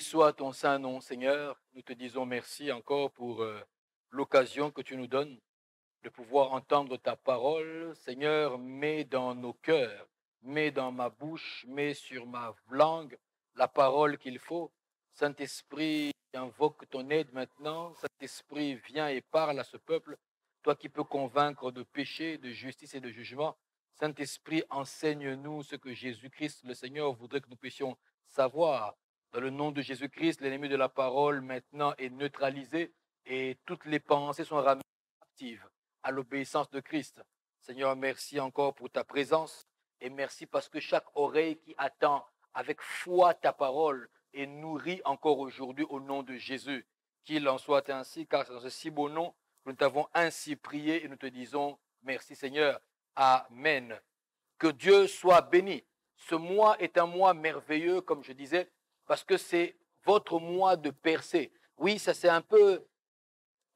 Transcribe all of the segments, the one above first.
soit ton saint nom, Seigneur. Nous te disons merci encore pour l'occasion que tu nous donnes de pouvoir entendre ta parole. Seigneur, mets dans nos cœurs, mets dans ma bouche, mets sur ma langue la parole qu'il faut. Saint-Esprit, invoque ton aide maintenant. Saint-Esprit, viens et parle à ce peuple. Toi qui peux convaincre de péché, de justice et de jugement. Saint-Esprit, enseigne-nous ce que Jésus-Christ, le Seigneur, voudrait que nous puissions savoir. Dans le nom de Jésus-Christ, l'ennemi de la parole maintenant est neutralisé et toutes les pensées sont ramenées actives à l'obéissance de Christ. Seigneur, merci encore pour ta présence et merci parce que chaque oreille qui attend avec foi ta parole est nourrie encore aujourd'hui au nom de Jésus. Qu'il en soit ainsi, car c'est dans ce si beau nom que nous t'avons ainsi prié et nous te disons merci Seigneur. Amen. Que Dieu soit béni. Ce mois est un mois merveilleux, comme je disais, parce que c'est votre mois de percée. Oui, ça c'est un peu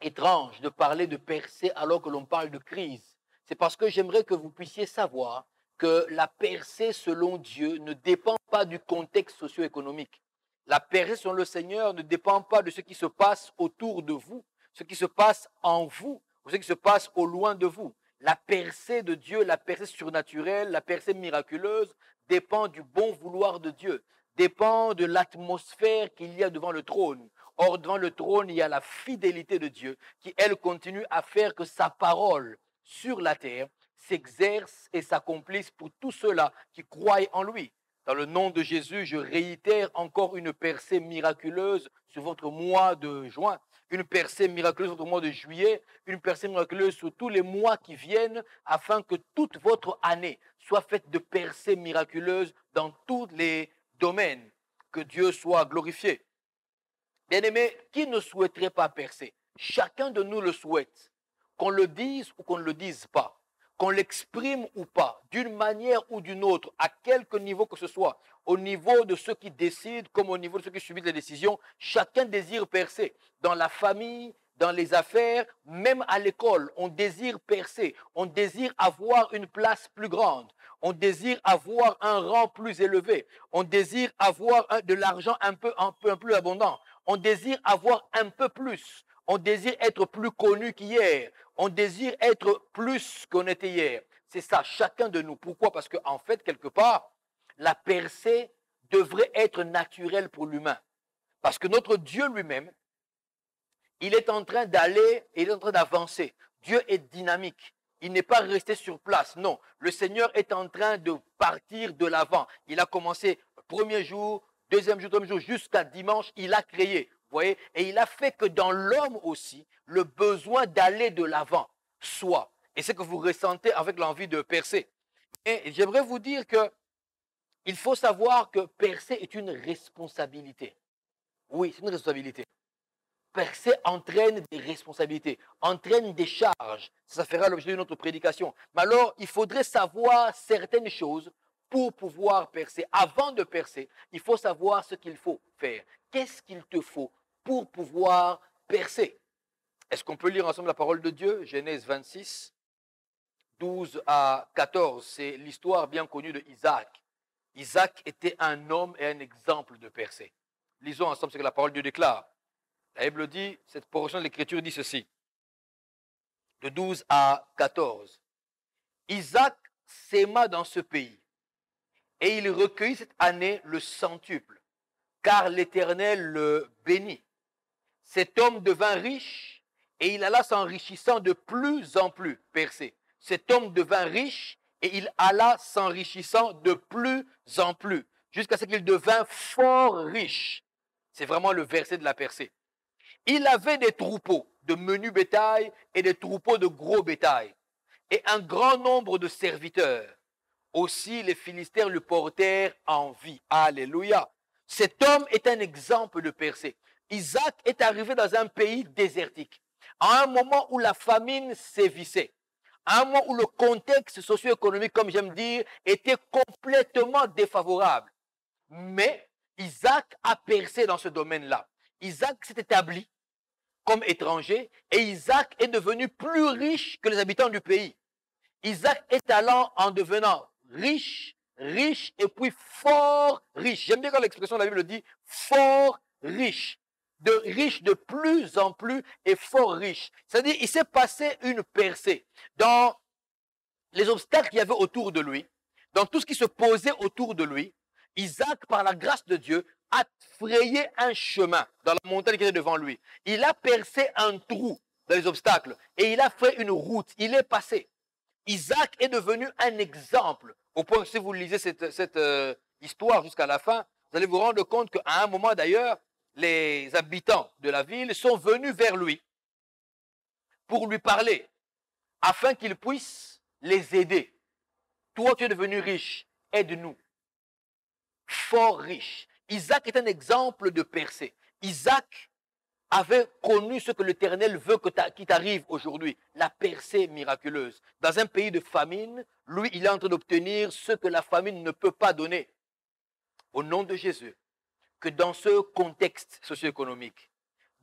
étrange de parler de percée alors que l'on parle de crise. C'est parce que j'aimerais que vous puissiez savoir que la percée selon Dieu ne dépend pas du contexte socio-économique. La percée selon le Seigneur ne dépend pas de ce qui se passe autour de vous, ce qui se passe en vous, ou ce qui se passe au loin de vous. La percée de Dieu, la percée surnaturelle, la percée miraculeuse dépend du bon vouloir de Dieu, dépend de l'atmosphère qu'il y a devant le trône. Or, devant le trône, il y a la fidélité de Dieu qui, elle, continue à faire que sa parole sur la terre s'exerce et s'accomplisse pour tous ceux-là qui croient en lui. Dans le nom de Jésus, je réitère encore une percée miraculeuse sur votre mois de juin, une percée miraculeuse sur votre mois de juillet, une percée miraculeuse sur tous les mois qui viennent, afin que toute votre année soit faite de percées miraculeuses dans tous les domaines. Que Dieu soit glorifié. Bien-aimés, qui ne souhaiterait pas percer? Chacun de nous le souhaite. Qu'on le dise ou qu'on ne le dise pas, qu'on l'exprime ou pas, d'une manière ou d'une autre, à quelque niveau que ce soit, au niveau de ceux qui décident comme au niveau de ceux qui subissent les décisions, chacun désire percer. Dans la famille, dans les affaires, même à l'école, on désire percer, on désire avoir une place plus grande, on désire avoir un rang plus élevé, on désire avoir de l'argent un peu plus abondant. On désire avoir un peu plus. On désire être plus connu qu'hier. On désire être plus qu'on était hier. C'est ça, chacun de nous. Pourquoi? Parce qu'en fait, quelque part, la percée devrait être naturelle pour l'humain. Parce que notre Dieu lui-même, il est en train d'aller, il est en train d'avancer. Dieu est dynamique. Il n'est pas resté sur place. Non, le Seigneur est en train de partir de l'avant. Il a commencé le premier jour, deuxième jour, troisième jour, jusqu'à dimanche, il a créé, vous voyez, et il a fait que dans l'homme aussi, le besoin d'aller de l'avant soit. Et c'est que vous ressentez avec l'envie de percer. Et j'aimerais vous dire que il faut savoir que percer est une responsabilité. Oui, c'est une responsabilité. Percer entraîne des responsabilités, entraîne des charges. Ça fera l'objet de notre prédication. Mais alors, il faudrait savoir certaines choses pour pouvoir percer. Avant de percer, il faut savoir ce qu'il faut faire. Qu'est-ce qu'il te faut pour pouvoir percer? Est-ce qu'on peut lire ensemble la parole de Dieu? Genèse 26, 12 à 14. C'est l'histoire bien connue de Isaac. Isaac était un homme et un exemple de percée. Lisons ensemble ce que la parole de Dieu déclare. La Bible dit, cette portion de l'Écriture dit ceci, de 12 à 14. Isaac s'aima dans ce pays, et il recueillit cette année le centuple, car l'Éternel le bénit. Cet homme devint riche, et il alla s'enrichissant de plus en plus, percé. Cet homme devint riche, et il alla s'enrichissant de plus en plus, jusqu'à ce qu'il devint fort riche. C'est vraiment le verset de la percée. Il avait des troupeaux de menu bétail et des troupeaux de gros bétail, et un grand nombre de serviteurs. Aussi les Philistins le portèrent en vie. Alléluia. Cet homme est un exemple de percée. Isaac est arrivé dans un pays désertique, à un moment où la famine sévissait, à un moment où le contexte socio-économique, comme j'aime dire, était complètement défavorable. Mais Isaac a percé dans ce domaine-là. Isaac s'est établi comme étranger et Isaac est devenu plus riche que les habitants du pays. Isaac est allant en devenant riche, riche et puis fort riche. J'aime bien quand l'expression de la Bible dit fort riche de plus en plus et fort riche. C'est-à-dire, il s'est passé une percée dans les obstacles qu'il y avait autour de lui, dans tout ce qui se posait autour de lui. Isaac, par la grâce de Dieu, a frayé un chemin dans la montagne qui était devant lui. Il a percé un trou dans les obstacles et il a fait une route. Il est passé. Isaac est devenu un exemple. Au point que si vous lisez cette histoire jusqu'à la fin, vous allez vous rendre compte qu'à un moment d'ailleurs, les habitants de la ville sont venus vers lui pour lui parler, afin qu'il puisse les aider. Toi, tu es devenu riche, aide-nous. Fort riche. Isaac est un exemple de percée. Isaac avait connu ce que l'Éternel veut qu'il t'arrive aujourd'hui, la percée miraculeuse. Dans un pays de famine, lui, il est en train d'obtenir ce que la famine ne peut pas donner. Au nom de Jésus, que dans ce contexte socio-économique,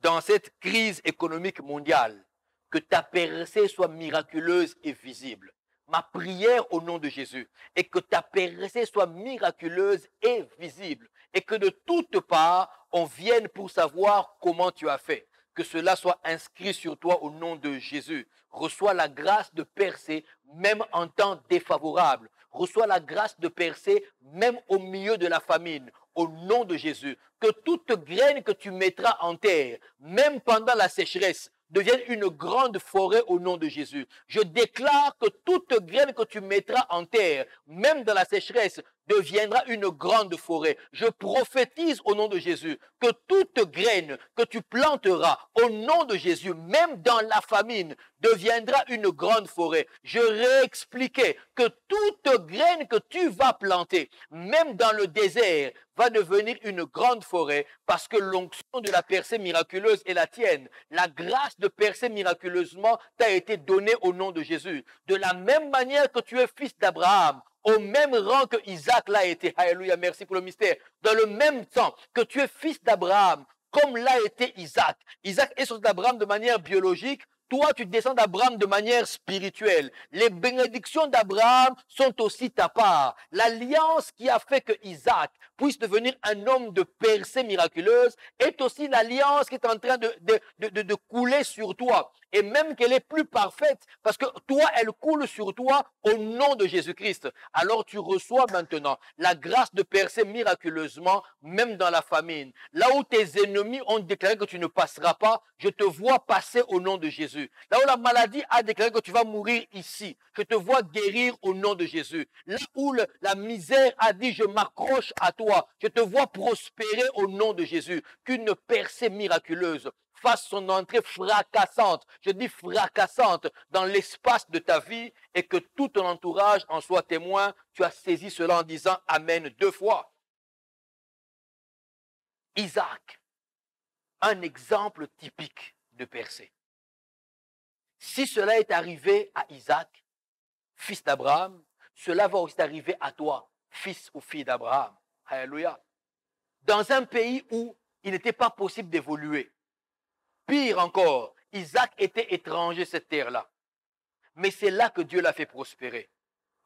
dans cette crise économique mondiale, que ta percée soit miraculeuse et visible. Ma prière au nom de Jésus est que ta percée soit miraculeuse et visible et que de toutes parts, on vienne pour savoir comment tu as fait. Que cela soit inscrit sur toi au nom de Jésus. Reçois la grâce de percer même en temps défavorable. Reçois la grâce de percer même au milieu de la famine. Au nom de Jésus. Que toute graine que tu mettras en terre, même pendant la sécheresse, devienne une grande forêt au nom de Jésus. Je déclare que toute graine que tu mettras en terre, même dans la sécheresse, deviendra une grande forêt. Je prophétise au nom de Jésus que toute graine que tu planteras au nom de Jésus, même dans la famine, deviendra une grande forêt. Je réexpliquais que toute graine que tu vas planter, même dans le désert, va devenir une grande forêt parce que l'onction de la percée miraculeuse est la tienne. La grâce de percer miraculeusement t'a été donnée au nom de Jésus. De la même manière que tu es fils d'Abraham, au même rang que Isaac l'a été. Alléluia, merci pour le mystère. Dans le même temps que tu es fils d'Abraham, comme l'a été Isaac. Isaac est sur d'Abraham de manière biologique. Toi, tu descends d'Abraham de manière spirituelle. Les bénédictions d'Abraham sont aussi ta part. L'alliance qui a fait que Isaac puisse devenir un homme de percée miraculeuse est aussi l'alliance qui est en train de couler sur toi. Et même qu'elle est plus parfaite, parce que toi, elle coule sur toi au nom de Jésus-Christ. Alors tu reçois maintenant la grâce de percer miraculeusement, même dans la famine. Là où tes ennemis ont déclaré que tu ne passeras pas, je te vois passer au nom de Jésus. Là où la maladie a déclaré que tu vas mourir ici, je te vois guérir au nom de Jésus. Là où la misère a dit je m'accroche à toi, je te vois prospérer au nom de Jésus. Qu'une percée miraculeuse fasse son entrée fracassante, je dis fracassante, dans l'espace de ta vie et que tout ton entourage en soit témoin. Tu as saisi cela en disant Amen 2 fois. Isaac, un exemple typique de percée. Si cela est arrivé à Isaac, fils d'Abraham, cela va aussi arriver à toi, fils ou fille d'Abraham. Alléluia. Dans un pays où il n'était pas possible d'évoluer. Pire encore, Isaac était étranger cette terre-là. Mais c'est là que Dieu l'a fait prospérer.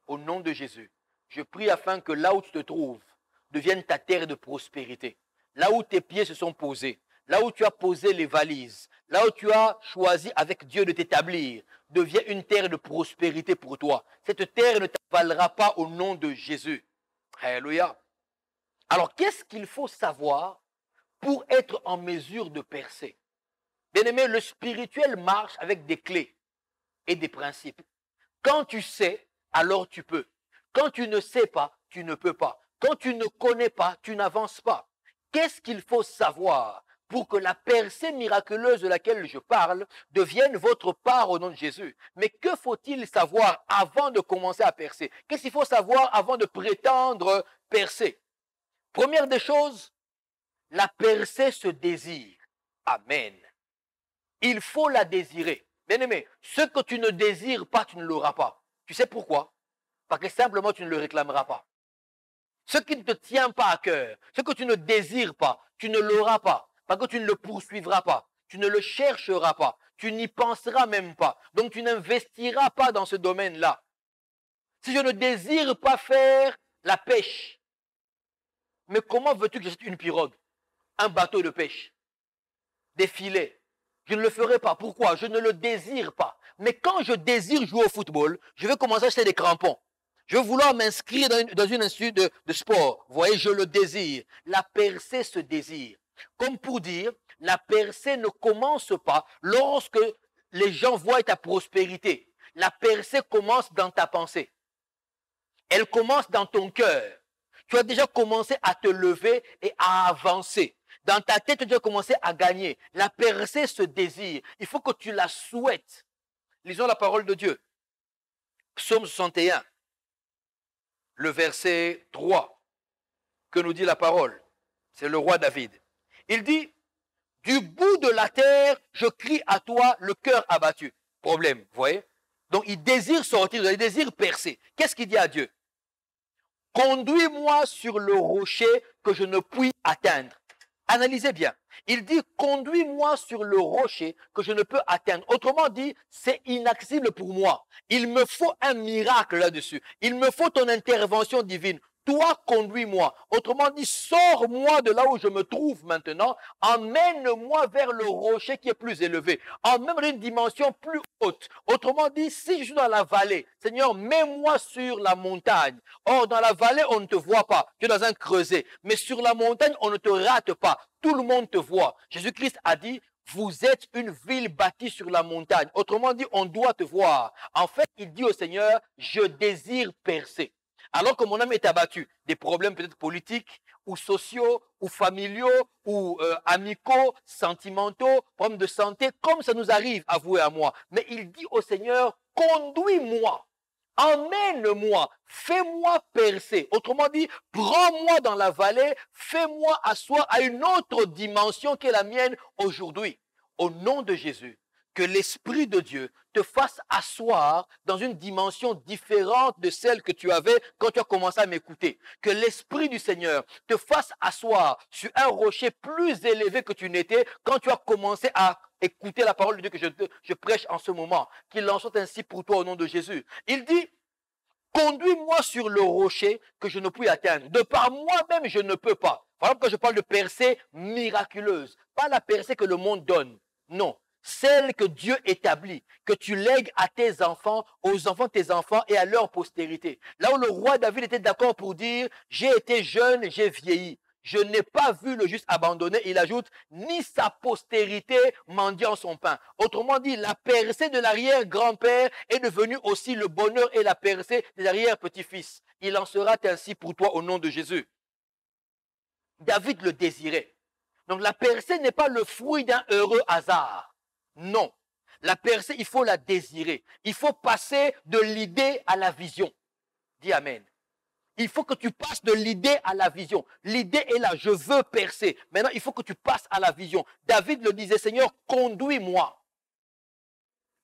Au nom de Jésus, je prie afin que là où tu te trouves devienne ta terre de prospérité. Là où tes pieds se sont posés, là où tu as posé les valises, là où tu as choisi avec Dieu de t'établir, devient une terre de prospérité pour toi. Cette terre ne t'avalera pas au nom de Jésus. Alléluia. Alors, qu'est-ce qu'il faut savoir pour être en mesure de percer? Bien-aimé, le spirituel marche avec des clés et des principes. Quand tu sais, alors tu peux. Quand tu ne sais pas, tu ne peux pas. Quand tu ne connais pas, tu n'avances pas. Qu'est-ce qu'il faut savoir pour que la percée miraculeuse de laquelle je parle devienne votre part au nom de Jésus? Mais que faut-il savoir avant de commencer à percer? Qu'est-ce qu'il faut savoir avant de prétendre percer? Première des choses, la percée se désire. Amen. Il faut la désirer. Bien-aimé, ce que tu ne désires pas, tu ne l'auras pas. Tu sais pourquoi? Parce que simplement, tu ne le réclameras pas. Ce qui ne te tient pas à cœur, ce que tu ne désires pas, tu ne l'auras pas. Parce que tu ne le poursuivras pas. Tu ne le chercheras pas. Tu n'y penseras même pas. Donc, tu n'investiras pas dans ce domaine-là. Si je ne désire pas faire la pêche, mais comment veux-tu que j'achète une pirogue? un bateau de pêche, des filets. Je ne le ferai pas. Pourquoi? Je ne le désire pas. Mais quand je désire jouer au football, je vais commencer à acheter des crampons. Je vais vouloir m'inscrire dans une institut de sport. Vous voyez, je le désire. La percée se désire. Comme pour dire, la percée ne commence pas lorsque les gens voient ta prospérité. La percée commence dans ta pensée. Elle commence dans ton cœur. Tu as déjà commencé à te lever et à avancer. Dans ta tête, tu as déjà commencé à gagner. La percée se désire. Il faut que tu la souhaites. Lisons la parole de Dieu. Psaume 61, le verset 3, que nous dit la parole. C'est le roi David. Il dit, du bout de la terre, je crie à toi, le cœur abattu. Problème, vous voyez? Donc, il désire sortir, il désire percer. Qu'est-ce qu'il dit à Dieu? Conduis-moi sur le rocher que je ne puis atteindre. Analysez bien. Il dit, conduis-moi sur le rocher que je ne peux atteindre. Autrement dit, c'est inaccessible pour moi. Il me faut un miracle là-dessus. Il me faut ton intervention divine. Toi, conduis-moi. Autrement dit, sors-moi de là où je me trouve maintenant. Emmène-moi vers le rocher qui est plus élevé. Emmène-moi dans une dimension plus haute. Autrement dit, si je suis dans la vallée, Seigneur, mets-moi sur la montagne. Or, dans la vallée, on ne te voit pas. Tu es dans un creuset. Mais sur la montagne, on ne te rate pas. Tout le monde te voit. Jésus-Christ a dit, vous êtes une ville bâtie sur la montagne. Autrement dit, on doit te voir. En fait, il dit au Seigneur, je désire percer. Alors que mon âme est abattue, des problèmes peut-être politiques, ou sociaux, ou familiaux, ou amicaux, sentimentaux, problèmes de santé, comme ça nous arrive à vous et à moi. Mais il dit au Seigneur, conduis-moi, emmène-moi, fais-moi percer. Autrement dit, prends-moi dans la vallée, fais-moi asseoir à une autre dimension qui est la mienne aujourd'hui. Au nom de Jésus, que l'Esprit de Dieu te fasse asseoir dans une dimension différente de celle que tu avais quand tu as commencé à m'écouter. Que l'Esprit du Seigneur te fasse asseoir sur un rocher plus élevé que tu n'étais quand tu as commencé à écouter la parole de Dieu que je prêche en ce moment. Qu'il en soit ainsi pour toi au nom de Jésus. Il dit, conduis-moi sur le rocher que je ne puis atteindre. De par moi-même, je ne peux pas. Par exemple, quand je parle de percée miraculeuse, pas la percée que le monde donne. Non. Celle que Dieu établit, que tu lègues à tes enfants, aux enfants de tes enfants et à leur postérité. Là où le roi David était d'accord pour dire, j'ai été jeune, j'ai vieilli. Je n'ai pas vu le juste abandonné. Il ajoute, ni sa postérité mendiant son pain. Autrement dit, la percée de l'arrière-grand-père est devenue aussi le bonheur et la percée des arrière-petits-fils. Il en sera ainsi pour toi au nom de Jésus. David le désirait. Donc la percée n'est pas le fruit d'un heureux hasard. Non. La percée, il faut la désirer. Il faut passer de l'idée à la vision. Dis Amen. Il faut que tu passes de l'idée à la vision. L'idée est là, je veux percer. Maintenant, il faut que tu passes à la vision. David le disait, Seigneur, conduis-moi.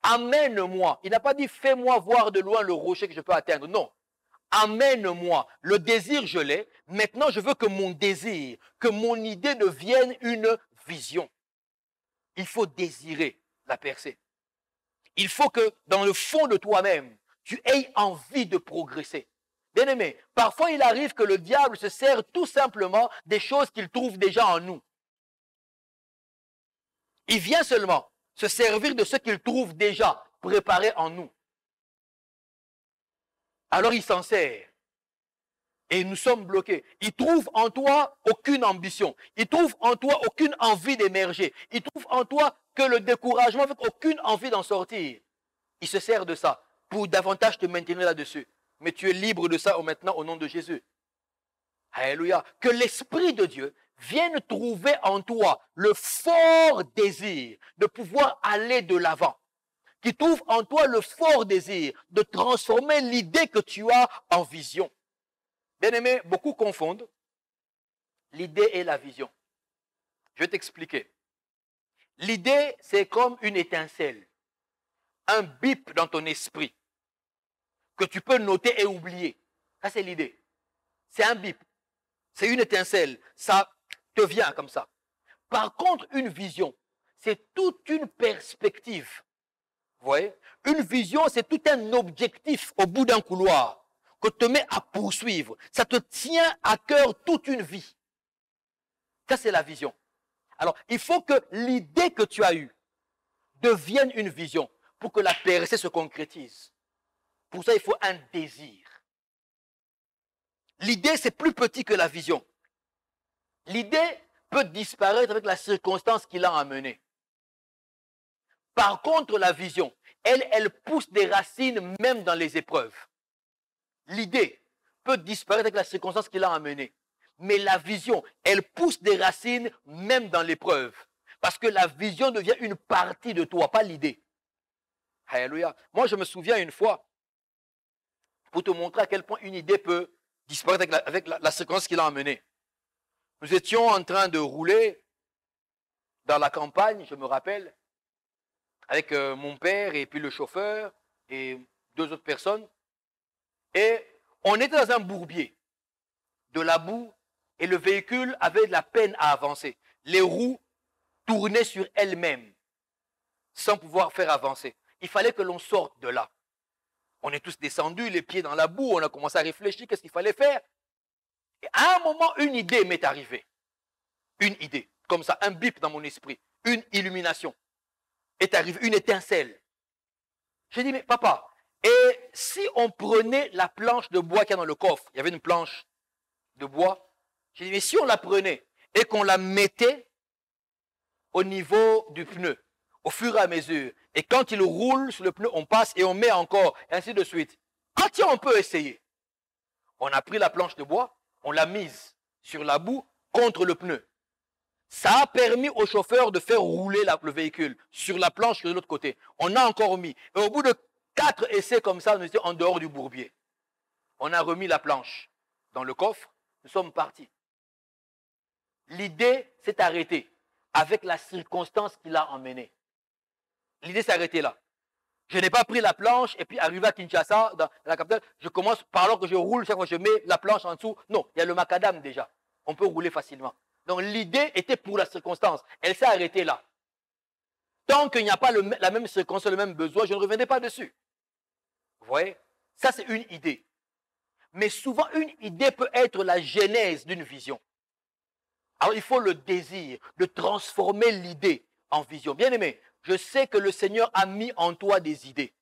Amène-moi. Il n'a pas dit, fais-moi voir de loin le rocher que je peux atteindre. Non. Amène-moi. Le désir, je l'ai. Maintenant, je veux que mon désir, que mon idée devienne une vision. Il faut désirer la percée. Il faut que dans le fond de toi-même, tu aies envie de progresser. Bien-aimé, parfois il arrive que le diable se sert tout simplement des choses qu'il trouve déjà en nous. Il vient seulement se servir de ce qu'il trouve déjà préparé en nous. Alors il s'en sert. Et nous sommes bloqués. Il trouve en toi aucune ambition. Il trouve en toi aucune envie d'émerger. Il trouve en toi que le découragement avec aucune envie d'en sortir. Il se sert de ça pour davantage te maintenir là-dessus. Mais tu es libre de ça maintenant au nom de Jésus. Alléluia. Que l'Esprit de Dieu vienne trouver en toi le fort désir de pouvoir aller de l'avant. Qu'il trouve en toi le fort désir de transformer l'idée que tu as en vision. Bien-aimé, beaucoup confondent l'idée et la vision. Je vais t'expliquer. L'idée, c'est comme une étincelle, un bip dans ton esprit que tu peux noter et oublier. Ça, c'est l'idée. C'est un bip. C'est une étincelle. Ça te vient comme ça. Par contre, une vision, c'est toute une perspective. Vous voyez? Une vision, c'est tout un objectif au bout d'un couloir que te met à poursuivre. Ça te tient à cœur toute une vie. Ça, c'est la vision. Alors, il faut que l'idée que tu as eue devienne une vision pour que la percée se concrétise. Pour ça, il faut un désir. L'idée, c'est plus petit que la vision. L'idée peut disparaître avec la circonstance qui l'a amenée. Par contre, la vision, elle pousse des racines même dans les épreuves. L'idée peut disparaître avec la circonstance qui l'a amenée. Mais la vision, elle pousse des racines même dans l'épreuve. Parce que la vision devient une partie de toi, pas l'idée. Alléluia. Moi, je me souviens une fois, pour te montrer à quel point une idée peut disparaître avec la circonstance qui l'a amenée. Nous étions en train de rouler dans la campagne, je me rappelle, avec mon père et puis le chauffeur et 2 autres personnes. Et on était dans un bourbier, de la boue, et le véhicule avait de la peine à avancer. Les roues tournaient sur elles-mêmes, sans pouvoir faire avancer. Il fallait que l'on sorte de là. On est tous descendus, les pieds dans la boue, on a commencé à réfléchir, qu'est-ce qu'il fallait faire. Et à un moment, une idée m'est arrivée. Une idée, comme ça, un bip dans mon esprit, une illumination est arrivée, une étincelle. J'ai dit, mais papa, et si on prenait la planche de bois qu'il y a dans le coffre, il y avait une planche de bois, j'ai dit, mais si on la prenait et qu'on la mettait au niveau du pneu, au fur et à mesure, et quand il roule sur le pneu, on passe et on met encore, et ainsi de suite. Ah tiens, on peut essayer. On a pris la planche de bois, on l'a mise sur la boue contre le pneu. Ça a permis au chauffeur de faire rouler le véhicule sur la planche de l'autre côté. On a encore mis. Et au bout de 4 essais comme ça, nous étions en dehors du bourbier. On a remis la planche dans le coffre, nous sommes partis. L'idée s'est arrêtée avec la circonstance qui l'a emmené. L'idée s'est arrêtée là. Je n'ai pas pris la planche et puis arrivé à Kinshasa, dans la capitale, je commence par alors que je roule, chaque fois que je mets la planche en dessous. Non, il y a le macadam déjà. On peut rouler facilement. Donc l'idée était pour la circonstance. Elle s'est arrêtée là. Tant qu'il n'y a pas la même circonstance, le même besoin, je ne reviendrai pas dessus. Vous voyez? Ça, c'est une idée. Mais souvent, une idée peut être la genèse d'une vision. Alors, il faut le désir de transformer l'idée en vision. Bien aimé, je sais que le Seigneur a mis en toi des idées.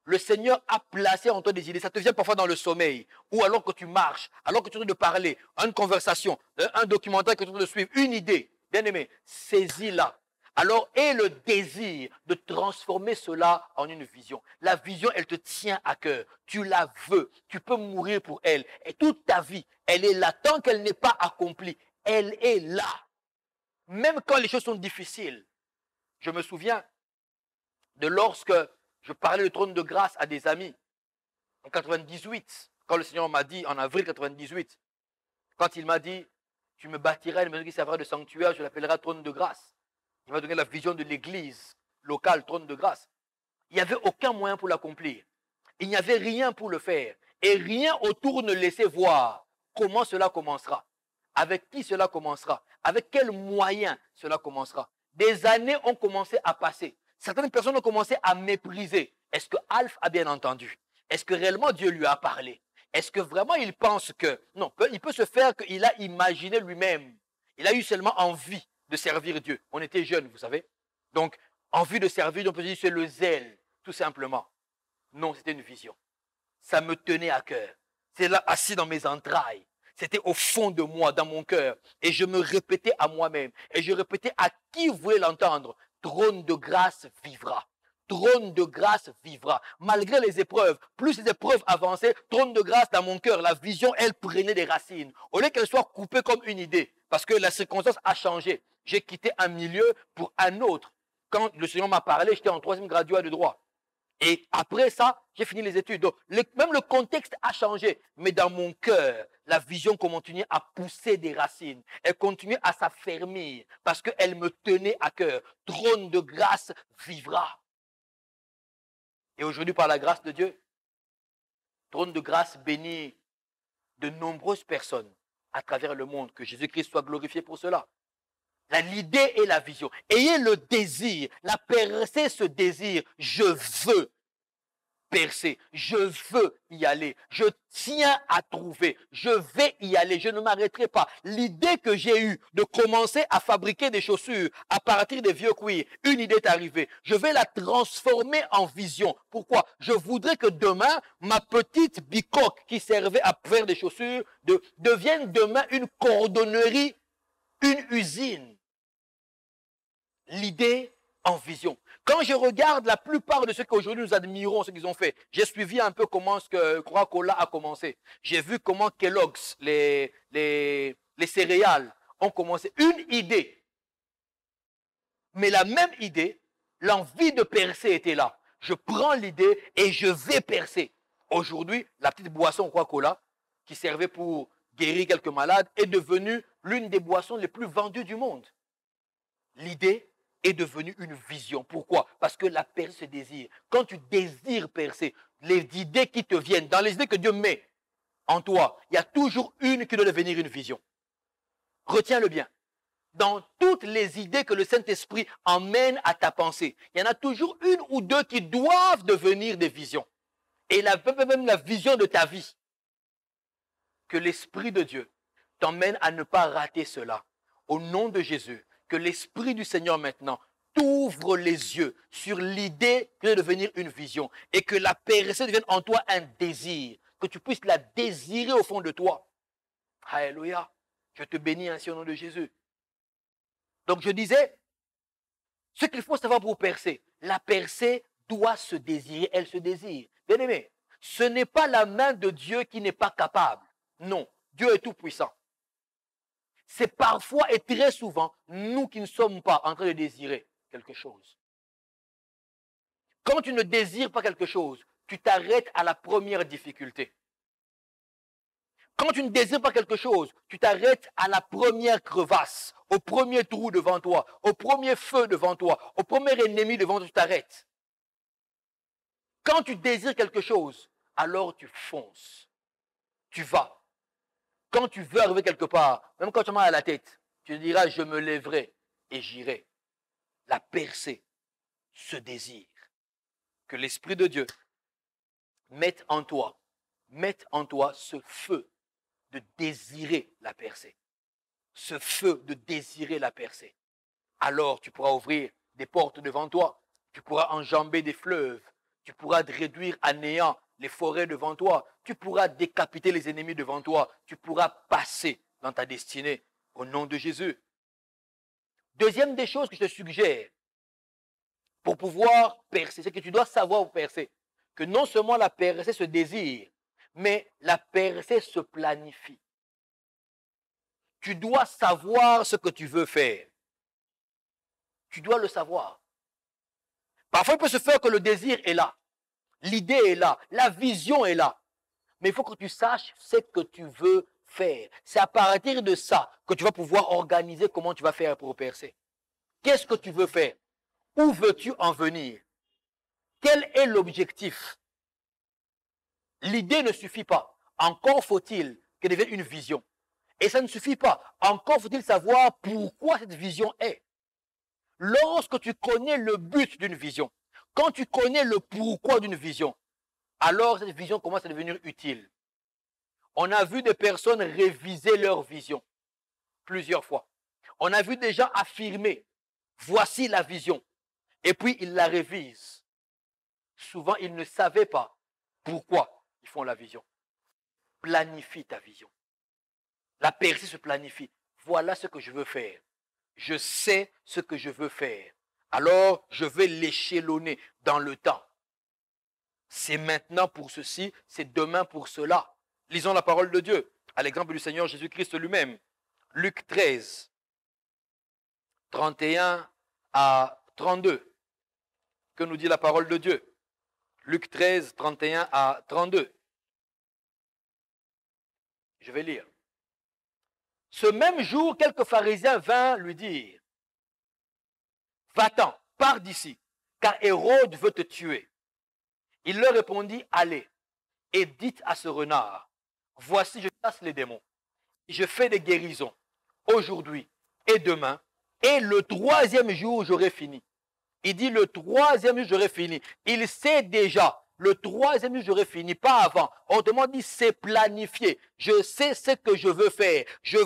Le Seigneur a placé en toi des idées. Ça te vient parfois dans le sommeil, ou alors que tu marches, alors que tu es en train de parler, une conversation, un documentaire que tu es en train de suivre, une idée. Bien aimé, saisis-la. Alors, aie le désir de transformer cela en une vision. La vision, elle te tient à cœur. Tu la veux. Tu peux mourir pour elle. Et toute ta vie, elle est là. Tant qu'elle n'est pas accomplie, elle est là. Même quand les choses sont difficiles. Je me souviens de lorsque je parlais du trône de grâce à des amis en 98, quand le Seigneur m'a dit, en avril 98, quand il m'a dit, tu me bâtiras une maison qui servira de sanctuaire, je l'appellerai trône de grâce. Il m'a donné la vision de l'église locale, trône de grâce. Il n'y avait aucun moyen pour l'accomplir. Il n'y avait rien pour le faire. Et rien autour ne laissait voir comment cela commencera. Avec qui cela commencera. Avec quels moyens cela commencera. Des années ont commencé à passer. Certaines personnes ont commencé à mépriser. Est-ce que Alf a bien entendu? Est-ce que réellement Dieu lui a parlé? Est-ce que vraiment il pense que... Non, il peut se faire qu'il a imaginé lui-même. Il a eu seulement envie de servir Dieu. On était jeunes, vous savez. Donc, envie de servir Dieu, on peut dire c'est le zèle, tout simplement. Non, c'était une vision. Ça me tenait à cœur. C'est là, assis dans mes entrailles. C'était au fond de moi, dans mon cœur. Et je me répétais à moi-même. Et je répétais à qui voulait l'entendre. Trône de grâce vivra. Trône de grâce vivra. Malgré les épreuves, plus les épreuves avançaient, trône de grâce dans mon cœur, la vision, elle prenait des racines. Au lieu qu'elle soit coupée comme une idée, parce que la circonstance a changé. J'ai quitté un milieu pour un autre. Quand le Seigneur m'a parlé, j'étais en 3e graduat de droit. Et après ça, j'ai fini les études. Donc, même le contexte a changé. Mais dans mon cœur, la vision continue à pousser des racines. Elle continue à s'affermir parce qu'elle me tenait à cœur. Trône de grâce vivra. Et aujourd'hui, par la grâce de Dieu, trône de grâce bénit de nombreuses personnes à travers le monde. Que Jésus-Christ soit glorifié pour cela. L'idée et la vision. Ayez le désir, la percée, ce désir. Je veux. percer. Je veux y aller. Je tiens à trouver. Je vais y aller. Je ne m'arrêterai pas. L'idée que j'ai eue de commencer à fabriquer des chaussures à partir des vieux cuirs, une idée est arrivée. Je vais la transformer en vision. Pourquoi? Je voudrais que demain, ma petite bicoque qui servait à faire des chaussures devienne demain une cordonnerie, une usine. L'idée en vision. Quand je regarde la plupart de ceux qu'aujourd'hui nous admirons, ce qu'ils ont fait, j'ai suivi un peu comment ce que Coca-Cola a commencé. J'ai vu comment Kellogg's, les céréales, ont commencé. Une idée. Mais la même idée, l'envie de percer était là. Je prends l'idée et je vais percer. Aujourd'hui, la petite boisson Coca-Cola, qui servait pour guérir quelques malades, est devenue l'une des boissons les plus vendues du monde. L'idée est devenue une vision. Pourquoi? Parce que la percée se désire. Quand tu désires percer, les idées qui te viennent, dans les idées que Dieu met en toi, il y a toujours une qui doit devenir une vision. Retiens-le bien. Dans toutes les idées que le Saint-Esprit emmène à ta pensée, il y en a toujours une ou deux qui doivent devenir des visions. Et même la vision de ta vie. Que l'Esprit de Dieu t'emmène à ne pas rater cela. Au nom de Jésus, que l'Esprit du Seigneur maintenant t'ouvre les yeux sur l'idée de devenir une vision et que la percée devienne en toi un désir, que tu puisses la désirer au fond de toi. Alléluia. Je te bénis ainsi au nom de Jésus. Donc je disais, ce qu'il faut savoir pour percer, la percée doit se désirer, elle se désire. Bien aimé, ce n'est pas la main de Dieu qui n'est pas capable. Non, Dieu est tout puissant. C'est parfois et très souvent nous qui ne sommes pas en train de désirer quelque chose. Quand tu ne désires pas quelque chose, tu t'arrêtes à la première difficulté. Quand tu ne désires pas quelque chose, tu t'arrêtes à la première crevasse, au premier trou devant toi, au premier feu devant toi, au premier ennemi devant toi, tu t'arrêtes. Quand tu désires quelque chose, alors tu fonces. Tu vas. Quand tu veux arriver quelque part, même quand tu as mal à la tête, tu diras, je me lèverai et j'irai. La percée, ce désir, que l'Esprit de Dieu mette en toi ce feu de désirer la percée. Ce feu de désirer la percée. Alors tu pourras ouvrir des portes devant toi, tu pourras enjamber des fleuves, tu pourras réduire à néant les forêts devant toi, tu pourras décapiter les ennemis devant toi, tu pourras passer dans ta destinée au nom de Jésus. Deuxième des choses que je te suggère pour pouvoir percer, c'est que tu dois savoir percer, que non seulement la percée se désire, mais la percée se planifie. Tu dois savoir ce que tu veux faire. Tu dois le savoir. Parfois, il peut se faire que le désir est là. L'idée est là, la vision est là. Mais il faut que tu saches ce que tu veux faire. C'est à partir de ça que tu vas pouvoir organiser comment tu vas faire pour percer. Qu'est-ce que tu veux faire? Où veux-tu en venir? Quel est l'objectif? L'idée ne suffit pas. Encore faut-il qu'elle devienne une vision. Et ça ne suffit pas. Encore faut-il savoir pourquoi cette vision est. Lorsque tu connais le but d'une vision, quand tu connais le pourquoi d'une vision, alors cette vision commence à devenir utile. On a vu des personnes réviser leur vision plusieurs fois. On a vu des gens affirmer, voici la vision. Et puis ils la révisent. Souvent, ils ne savaient pas pourquoi ils font la vision. Planifie ta vision. La percée se planifie. Voilà ce que je veux faire. Je sais ce que je veux faire. Alors, je vais l'échelonner dans le temps. C'est maintenant pour ceci, c'est demain pour cela. Lisons la parole de Dieu, à l'exemple du Seigneur Jésus-Christ lui-même. Luc 13, 31 à 32. Que nous dit la parole de Dieu? Luc 13, 31 à 32. Je vais lire. Ce même jour, quelques pharisiens vinrent lui dire, va-t'en, pars d'ici, car Hérode veut te tuer. Il leur répondit, allez, et dites à ce renard, voici, je chasse les démons, je fais des guérisons, aujourd'hui et demain, et le troisième jour, j'aurai fini. Il dit, le troisième jour, j'aurai fini. Il sait déjà Le troisième jour, j'aurai fini, pas avant. Autrement dit, c'est planifié. Je sais ce que je veux faire. Je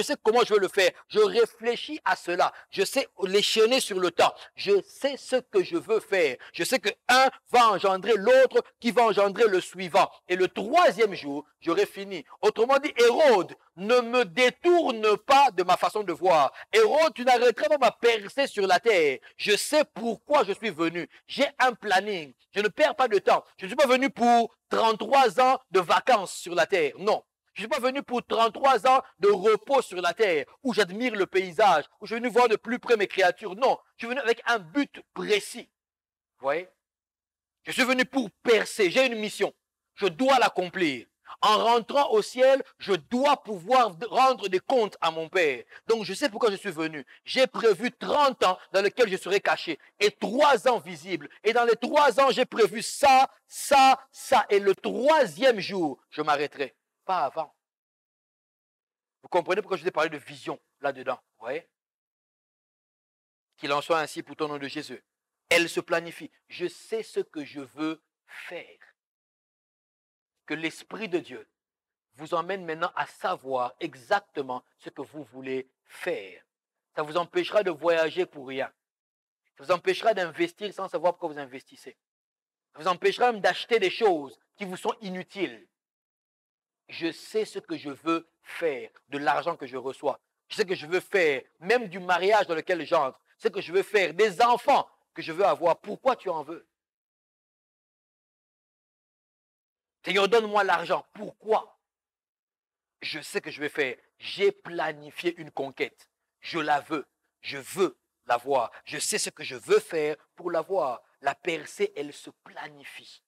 sais comment je veux le faire. Je réfléchis à cela. Je sais l'échelonner sur le temps. Je sais ce que je veux faire. Je sais que un va engendrer l'autre qui va engendrer le suivant. Et le troisième jour, j'aurai fini. Autrement dit, Hérode, ne me détourne pas de ma façon de voir. Hérode, tu n'arrêteras pas ma percée sur la terre. Je sais pourquoi je suis venu. J'ai un planning. Je ne perds pas de temps. Je ne suis pas venu pour 33 ans de vacances sur la terre. Non. Je ne suis pas venu pour 33 ans de repos sur la terre, où j'admire le paysage, où je suis venu voir de plus près mes créatures. Non. Je suis venu avec un but précis. Vous voyez? Je suis venu pour percer. J'ai une mission. Je dois l'accomplir. En rentrant au ciel, je dois pouvoir rendre des comptes à mon Père. Donc, je sais pourquoi je suis venu. J'ai prévu 30 ans dans lesquels je serai caché et 3 ans visibles. Et dans les 3 ans, j'ai prévu ça, ça, ça. Et le troisième jour, je m'arrêterai. Pas avant. Vous comprenez pourquoi je vous ai parlé de vision là-dedans? Vous voyez? Qu'il en soit ainsi pour ton nom de Jésus. Elle se planifie. Je sais ce que je veux faire. Que l'Esprit de Dieu vous emmène maintenant à savoir exactement ce que vous voulez faire. Ça vous empêchera de voyager pour rien. Ça vous empêchera d'investir sans savoir pourquoi vous investissez. Ça vous empêchera même d'acheter des choses qui vous sont inutiles. Je sais ce que je veux faire de l'argent que je reçois. Je sais ce que je veux faire, même du mariage dans lequel j'entre. Ce que je veux faire, des enfants que je veux avoir. Pourquoi tu en veux? Seigneur, donne-moi l'argent. Pourquoi? Je sais que je vais faire. J'ai planifié une conquête. Je la veux. Je veux l'avoir. Je sais ce que je veux faire pour l'avoir. La percée, elle se planifie.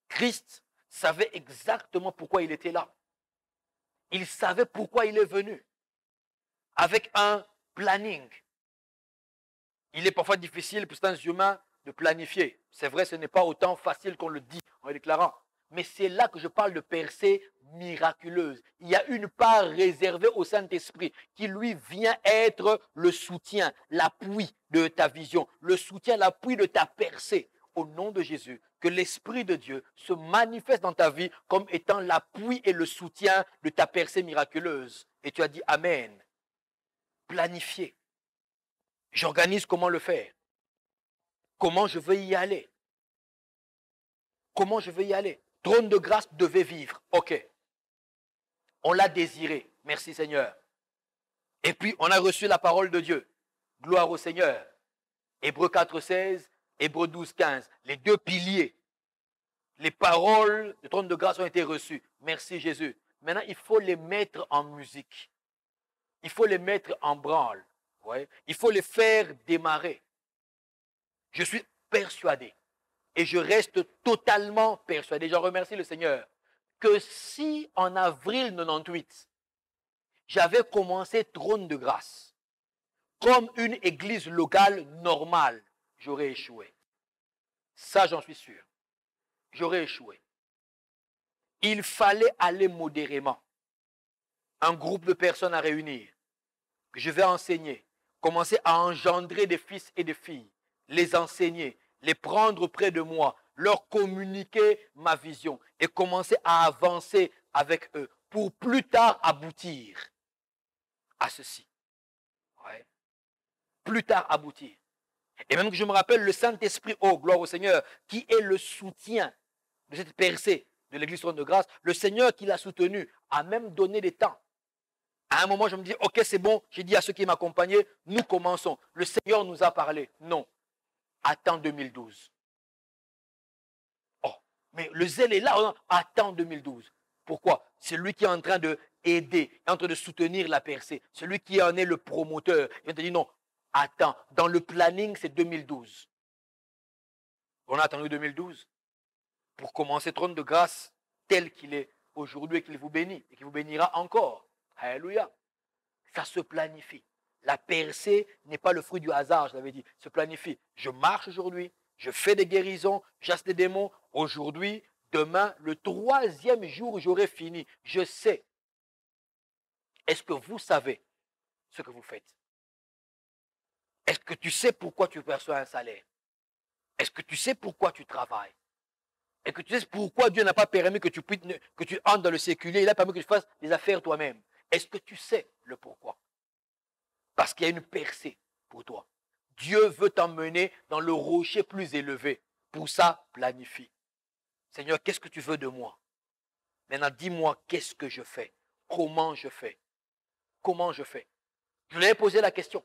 Christ savait exactement pourquoi il était là. Il savait pourquoi il est venu. Avec un planning. Il est parfois difficile pour certains humains de planifier. C'est vrai, ce n'est pas autant facile qu'on le dit en le déclarant. Mais c'est là que je parle de percée miraculeuse. Il y a une part réservée au Saint-Esprit qui lui vient être le soutien, l'appui de ta vision, le soutien, l'appui de ta percée. Au nom de Jésus, que l'Esprit de Dieu se manifeste dans ta vie comme étant l'appui et le soutien de ta percée miraculeuse. Et tu as dit Amen. Planifier. J'organise comment le faire. Comment je veux y aller. Comment je veux y aller. Trône de grâce devait vivre. Ok. On l'a désiré. Merci Seigneur. Et puis on a reçu la parole de Dieu. Gloire au Seigneur. Hébreux 4,16, Hébreux 12,15. Les deux piliers. Les paroles du trône de grâce ont été reçues. Merci Jésus. Maintenant, il faut les mettre en musique. Il faut les mettre en branle. Ouais. Il faut les faire démarrer. Je suis persuadé. Et je reste totalement persuadé, j'en remercie le Seigneur, que si en avril 98, j'avais commencé Trône de grâce comme une église locale normale, j'aurais échoué. Ça, j'en suis sûr. J'aurais échoué. Il fallait aller modérément. Un groupe de personnes à réunir, que je vais enseigner, commencer à engendrer des fils et des filles, les enseigner, les prendre près de moi, leur communiquer ma vision et commencer à avancer avec eux pour plus tard aboutir à ceci. Ouais. Plus tard aboutir. Et même que je me rappelle le Saint-Esprit, oh gloire au Seigneur, qui est le soutien de cette percée de l'Église Trône de grâce, le Seigneur qui l'a soutenu a même donné des temps. À un moment, je me dis, ok, c'est bon, j'ai dit à ceux qui m'accompagnaient, nous commençons. Le Seigneur nous a parlé. Non. Attends 2012. Oh, mais le zèle est là. Attends 2012. Pourquoi? C'est lui qui est en train d'aider, en train de soutenir la percée. Celui qui en est le promoteur. Il te dit non, attends. Dans le planning, c'est 2012. On a attendu 2012 pour commencer Trône de grâce tel qu'il est aujourd'hui et qu'il vous bénit et qu'il vous bénira encore. Alléluia. Ça se planifie. La percée n'est pas le fruit du hasard, je l'avais dit. Se planifie. Je marche aujourd'hui, je fais des guérisons, chasse des démons. Aujourd'hui, demain, le troisième jour, j'aurai fini. Je sais. Est-ce que vous savez ce que vous faites? Est-ce que tu sais pourquoi tu perçois un salaire? Est-ce que tu sais pourquoi tu travailles? Est-ce que tu sais pourquoi Dieu n'a pas permis que tu entres dans le séculier? Il a permis que tu fasses des affaires toi-même. Est-ce que tu sais le pourquoi? Parce qu'il y a une percée pour toi. Dieu veut t'emmener dans le rocher plus élevé. Pour ça, planifie. Seigneur, qu'est-ce que tu veux de moi? Maintenant, dis-moi qu'est-ce que je fais? Comment je fais? Comment je fais? Je lui ai posé la question.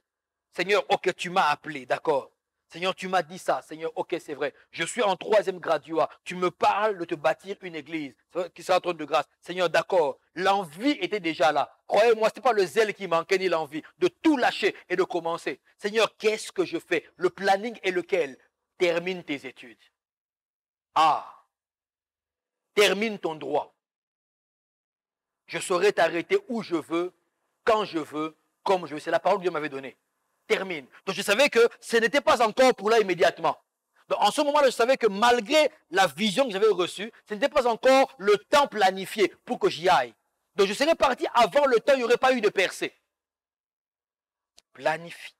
Seigneur, ok, tu m'as appelé, d'accord. Seigneur, tu m'as dit ça. Seigneur, ok, c'est vrai. Je suis en 3e graduat. Tu me parles de te bâtir une église qui sera un trône de grâce. Seigneur, d'accord. L'envie était déjà là. Croyez-moi, ce n'est pas le zèle qui manquait ni l'envie de tout lâcher et de commencer. Seigneur, qu'est-ce que je fais? Le planning est lequel? Termine tes études. Ah, termine ton droit. Je saurai t'arrêter où je veux, quand je veux, comme je veux. C'est la parole que Dieu m'avait donnée. Termine. Donc je savais que ce n'était pas encore pour là immédiatement. Donc en ce moment-là, je savais que malgré la vision que j'avais reçue, ce n'était pas encore le temps planifié pour que j'y aille. Donc je serais parti avant le temps, il n'y aurait pas eu de percée. Planifie.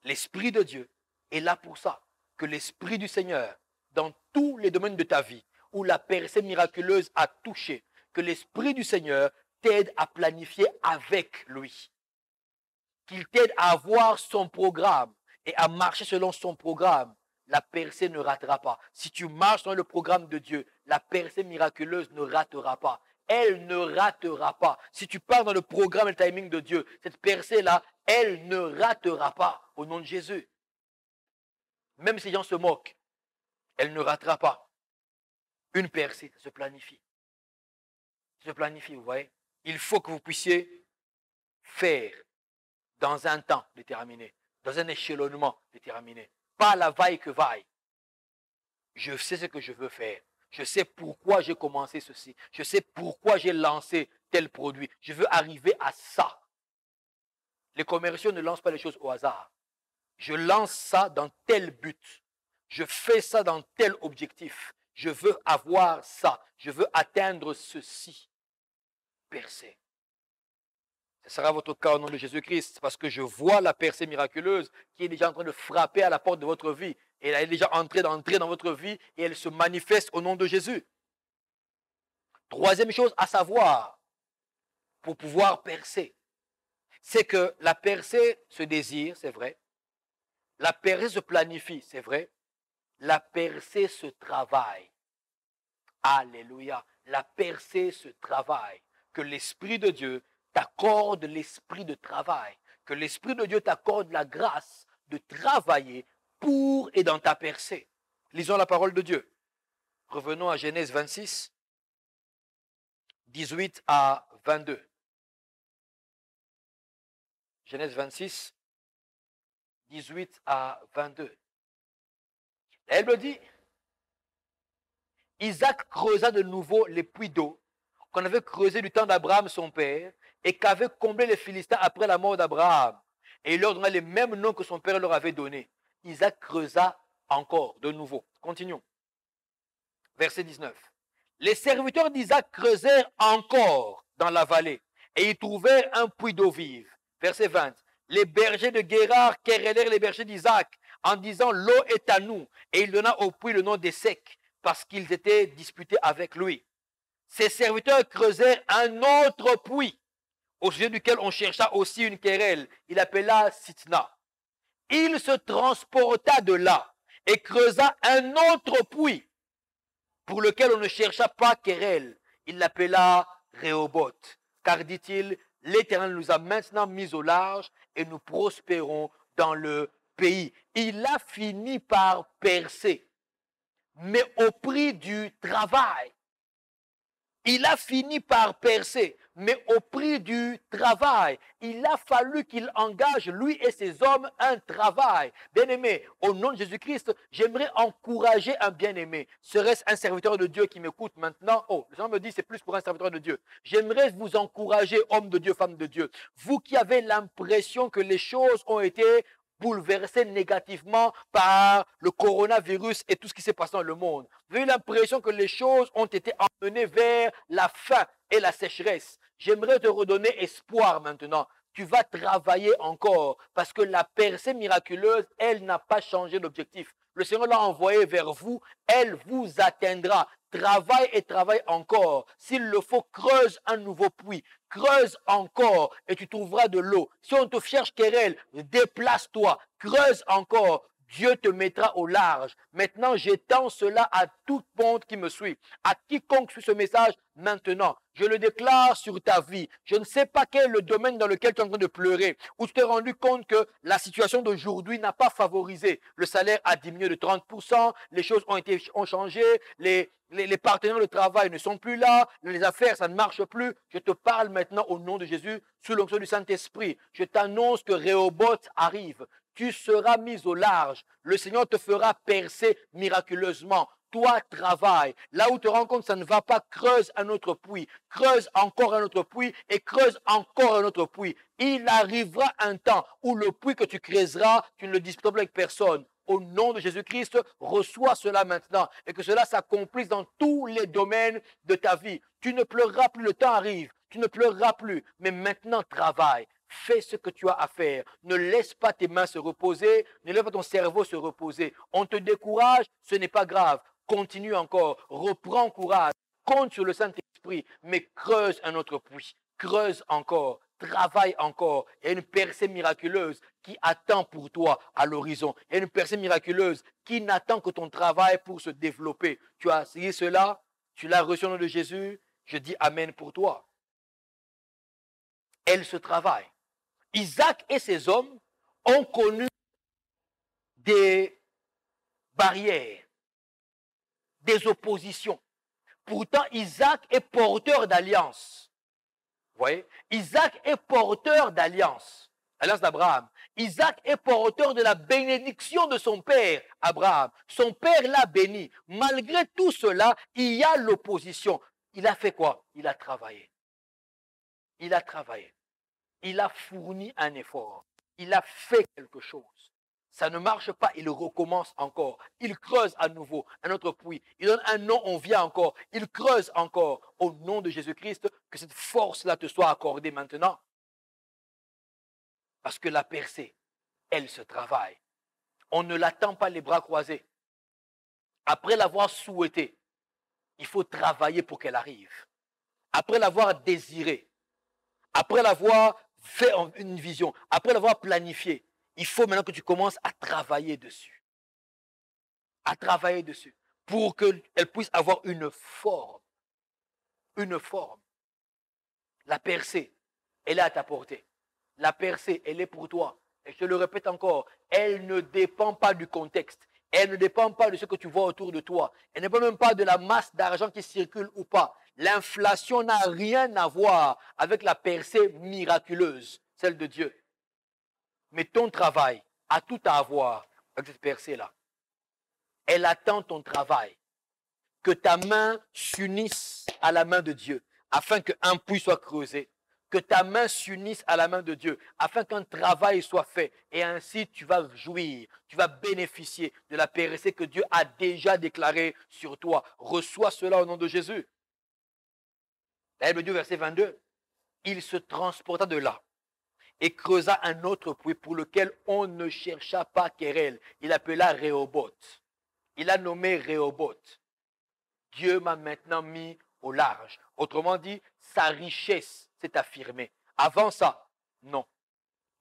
L'Esprit de Dieu est là pour ça. Que l'Esprit du Seigneur, dans tous les domaines de ta vie, où la percée miraculeuse a touché, que l'Esprit du Seigneur t'aide à planifier avec lui. Qu'il t'aide à avoir son programme et à marcher selon son programme. La percée ne ratera pas. Si tu marches dans le programme de Dieu, la percée miraculeuse ne ratera pas. Elle ne ratera pas. Si tu pars dans le programme et le timing de Dieu, cette percée-là, elle ne ratera pas au nom de Jésus. Même si les gens se moquent, elle ne ratera pas. Une percée se planifie. Se planifie, vous voyez. Il faut que vous puissiez faire dans un temps déterminé, dans un échelonnement déterminé. Pas la vaille que vaille. Je sais ce que je veux faire. Je sais pourquoi j'ai commencé ceci. Je sais pourquoi j'ai lancé tel produit. Je veux arriver à ça. Les commerciaux ne lancent pas les choses au hasard. Je lance ça dans tel but. Je fais ça dans tel objectif. Je veux avoir ça. Je veux atteindre ceci. Percée. Ce sera votre cas au nom de Jésus-Christ parce que je vois la percée miraculeuse qui est déjà en train de frapper à la porte de votre vie. Et elle est déjà entrée dans votre vie et elle se manifeste au nom de Jésus. Troisième chose à savoir pour pouvoir percer, c'est que la percée se désire, c'est vrai. La percée se planifie, c'est vrai. La percée se travaille. Alléluia. La percée se travaille. Que l'Esprit de Dieu t'accorde l'esprit de travail. Que l'Esprit de Dieu t'accorde la grâce de travailler pour et dans ta percée. Lisons la parole de Dieu. Revenons à Genèse 26, 18 à 22. Genèse 26, 18 à 22. Elle me dit, Isaac creusa de nouveau les puits d'eau qu'on avait creusés du temps d'Abraham son père et qu'avaient comblé les Philistins après la mort d'Abraham. Et il leur donna les mêmes noms que son père leur avait donnés. Isaac creusa encore de nouveau. Continuons. Verset 19. Les serviteurs d'Isaac creusèrent encore dans la vallée et y trouvèrent un puits d'eau vive. Verset 20. Les bergers de Guérard querellèrent les bergers d'Isaac en disant l'eau est à nous. Et il donna au puits le nom d'Essek parce qu'ils étaient disputés avec lui. Ses serviteurs creusèrent un autre puits au sujet duquel on chercha aussi une querelle. Il appela Sitna. Il se transporta de là et creusa un autre puits pour lequel on ne chercha pas querelle. Il l'appela Rehoboth. Car, dit-il, l'Éternel nous a maintenant mis au large et nous prospérons dans le pays. Il a fini par percer, mais au prix du travail. Il a fini par percer, mais au prix du travail. Il a fallu qu'il engage, lui et ses hommes, un travail. Bien-aimé, au nom de Jésus-Christ, j'aimerais encourager un bien-aimé. Serait-ce un serviteur de Dieu qui m'écoute maintenant? Oh, le Seigneur me dit c'est plus pour un serviteur de Dieu. J'aimerais vous encourager, homme de Dieu, femme de Dieu. Vous qui avez l'impression que les choses ont été bouleversé négativement par le coronavirus et tout ce qui s'est passé dans le monde. Vous avez l'impression que les choses ont été emmenées vers la faim et la sécheresse. J'aimerais te redonner espoir maintenant. Tu vas travailler encore parce que la percée miraculeuse, elle n'a pas changé d'objectif. le Seigneur l'a envoyée vers vous, elle vous atteindra. Travaille et travaille encore. S'il le faut, creuse un nouveau puits. Creuse encore et tu trouveras de l'eau. Si on te cherche querelle, déplace-toi. Creuse encore. Dieu te mettra au large. Maintenant, j'étends cela à tout monde qui me suit, à quiconque suit ce message maintenant. Je le déclare sur ta vie. Je ne sais pas quel est le domaine dans lequel tu es en train de pleurer, où tu t'es rendu compte que la situation d'aujourd'hui n'a pas favorisé. Le salaire a diminué de 30%, les choses ont changé, les partenaires de travail ne sont plus là, les affaires, ça ne marche plus. Je te parle maintenant au nom de Jésus, sous l'onction du Saint-Esprit. Je t'annonce que Rehoboth arrive. Tu seras mis au large. Le Seigneur te fera percer miraculeusement. Toi, travaille. Là où tu te rends compte que ça ne va pas, creuse un autre puits. Creuse encore un autre puits et creuse encore un autre puits. Il arrivera un temps où le puits que tu creuseras, tu ne le disputes avec personne. Au nom de Jésus-Christ, reçois cela maintenant et que cela s'accomplisse dans tous les domaines de ta vie. Tu ne pleureras plus, le temps arrive. Tu ne pleureras plus, mais maintenant travaille. Fais ce que tu as à faire. Ne laisse pas tes mains se reposer. Ne laisse pas ton cerveau se reposer. On te décourage, ce n'est pas grave. Continue encore. Reprends courage. Compte sur le Saint-Esprit, mais creuse un autre puits. Creuse encore. Travaille encore. Il y a une percée miraculeuse qui attend pour toi à l'horizon. Il y a une percée miraculeuse qui n'attend que ton travail pour se développer. Tu as essayé cela. Tu l'as reçu au nom de Jésus. Je dis Amen pour toi. Elle se travaille. Isaac et ses hommes ont connu des barrières, des oppositions. Pourtant, Isaac est porteur d'alliance. Vous voyez? Isaac est porteur d'alliance. Alliance d'Abraham. Isaac est porteur de la bénédiction de son père, Abraham. Son père l'a béni. Malgré tout cela, il y a l'opposition. Il a fait quoi? Il a travaillé. Il a travaillé. Il a fourni un effort. Il a fait quelque chose. Ça ne marche pas, il recommence encore. Il creuse à nouveau un autre puits. Il donne un nom, on vient encore. Il creuse encore. Au nom de Jésus-Christ, que cette force-là te soit accordée maintenant. Parce que la percée, elle se travaille. On ne l'attend pas les bras croisés. Après l'avoir souhaité, il faut travailler pour qu'elle arrive. Après l'avoir désirée, après l'avoir fait une vision, après l'avoir planifié, il faut maintenant que tu commences à travailler dessus. À travailler dessus. Pour qu'elle puisse avoir une forme. Une forme. La percée, elle est à ta portée. La percée, elle est pour toi. Et je te le répète encore, elle ne dépend pas du contexte. Elle ne dépend pas de ce que tu vois autour de toi. Elle ne dépend même pas de la masse d'argent qui circule ou pas. L'inflation n'a rien à voir avec la percée miraculeuse, celle de Dieu. Mais ton travail a tout à voir avec cette percée-là. Elle attend ton travail. Que ta main s'unisse à la main de Dieu, afin qu'un puits soit creusé. Que ta main s'unisse à la main de Dieu, afin qu'un travail soit fait. Et ainsi, tu vas jouir, tu vas bénéficier de la percée que Dieu a déjà déclarée sur toi. Reçois cela au nom de Jésus. La Bible dit au verset 22, il se transporta de là et creusa un autre puits pour lequel on ne chercha pas querelle. Il appela Rehoboth. Il a nommé Rehoboth. Dieu m'a maintenant mis au large. Autrement dit, sa richesse s'est affirmée. Avant ça, non.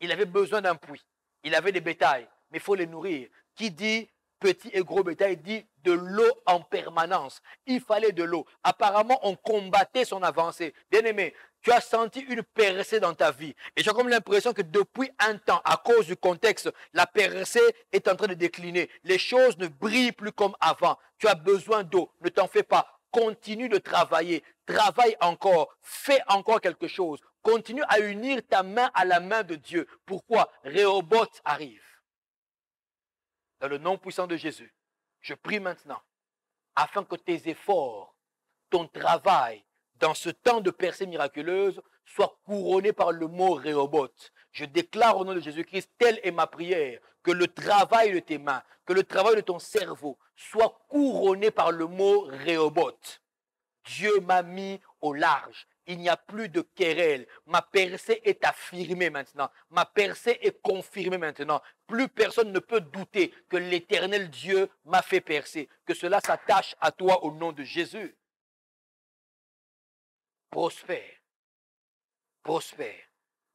Il avait besoin d'un puits. Il avait des bétails, mais il faut les nourrir. Qui dit petit et gros bétail dit de l'eau en permanence. Il fallait de l'eau. Apparemment, on combattait son avancée. Bien-aimé, tu as senti une percée dans ta vie. Et j'ai comme l'impression que depuis un temps, à cause du contexte, la percée est en train de décliner. Les choses ne brillent plus comme avant. Tu as besoin d'eau. Ne t'en fais pas. Continue de travailler. Travaille encore. Fais encore quelque chose. Continue à unir ta main à la main de Dieu. Pourquoi? Rehoboth arrive. Dans le nom puissant de Jésus, je prie maintenant afin que tes efforts, ton travail, dans ce temps de percée miraculeuse, soient couronnés par le mot Rehoboth. Je déclare au nom de Jésus-Christ, telle est ma prière, que le travail de tes mains, que le travail de ton cerveau soit couronné par le mot Rehoboth. Dieu m'a mis au large. Il n'y a plus de querelle. Ma percée est affirmée maintenant. Ma percée est confirmée maintenant. Plus personne ne peut douter que l'Éternel Dieu m'a fait percer. Que cela s'attache à toi au nom de Jésus. Prospère. Prospère.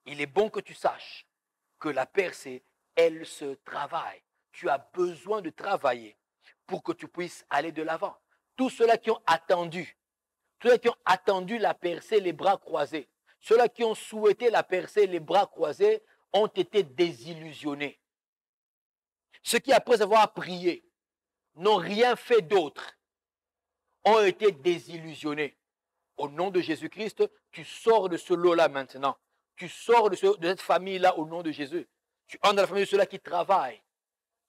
Il est bon que tu saches que la percée, elle se travaille. Tu as besoin de travailler pour que tu puisses aller de l'avant. Tous ceux-là qui ont attendu la percée, les bras croisés, ceux-là qui ont souhaité la percée, les bras croisés, ont été désillusionnés. Ceux qui, après avoir prié, n'ont rien fait d'autre, ont été désillusionnés. Au nom de Jésus-Christ, tu sors de ce lot-là maintenant. Tu sors de cette famille-là au nom de Jésus. Tu entres dans la famille de ceux-là qui travaillent.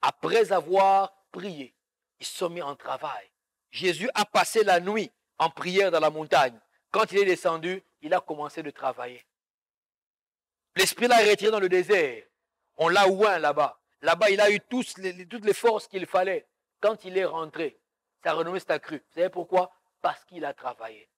Après avoir prié, ils sont mis en travail. Jésus a passé la nuit en prière dans la montagne. Quand il est descendu, il a commencé de travailler. L'Esprit l'a retiré dans le désert. On l'a oint là-bas. Là-bas, il a eu toutes les forces qu'il fallait. Quand il est rentré, sa renommée s'est accrue. Vous savez pourquoi? Parce qu'il a travaillé.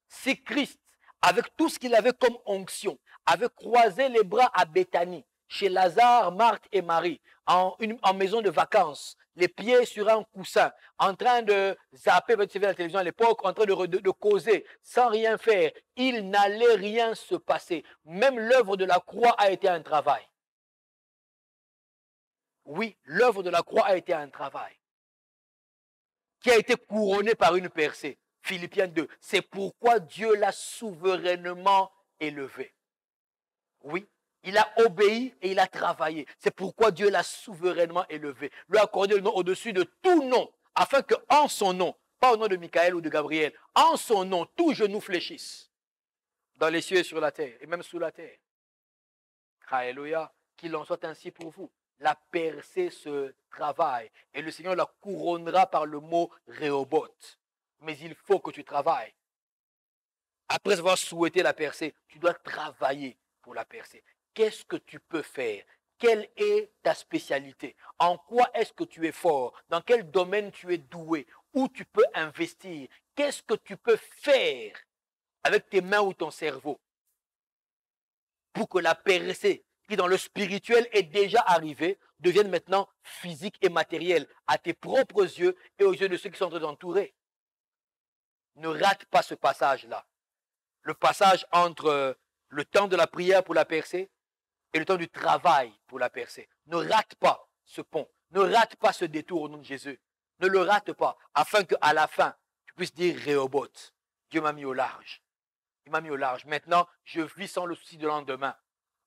Si Christ, avec tout ce qu'il avait comme onction, avait croisé les bras à Béthanie, chez Lazare, Marthe et Marie, en maison de vacances, les pieds sur un coussin, en train de zapper, vous savez, la télévision à l'époque, en train de causer, sans rien faire, il n'allait rien se passer. Même l'œuvre de la croix a été un travail. Oui, l'œuvre de la croix a été un travail qui a été couronné par une percée. Philippiens 2. C'est pourquoi Dieu l'a souverainement élevé. Oui, il a obéi et il a travaillé. C'est pourquoi Dieu l'a souverainement élevé. Lui a accordé le nom au-dessus de tout nom, afin qu'en son nom, pas au nom de Michael ou de Gabriel, en son nom, tout genou fléchisse. Dans les cieux et sur la terre, et même sous la terre. Alléluia. Qu'il en soit ainsi pour vous. La percée se travaille et le Seigneur la couronnera par le mot Rehoboth. Mais il faut que tu travailles. Après avoir souhaité la percée, tu dois travailler pour la percée. Qu'est-ce que tu peux faire? Quelle est ta spécialité? En quoi est-ce que tu es fort? Dans quel domaine tu es doué? Où tu peux investir? Qu'est-ce que tu peux faire avec tes mains ou ton cerveau pour que la percée qui dans le spirituel est déjà arrivée devienne maintenant physique et matérielle à tes propres yeux et aux yeux de ceux qui sont en train d'entourer? Ne rate pas ce passage-là. Le passage entre le temps de la prière pour la percée et le temps du travail pour la percée. Ne rate pas ce pont. Ne rate pas ce détour au nom de Jésus. Ne le rate pas, afin qu'à la fin, tu puisses dire Rehoboth. Dieu m'a mis au large. Il m'a mis au large. Maintenant, je vis sans le souci de lendemain.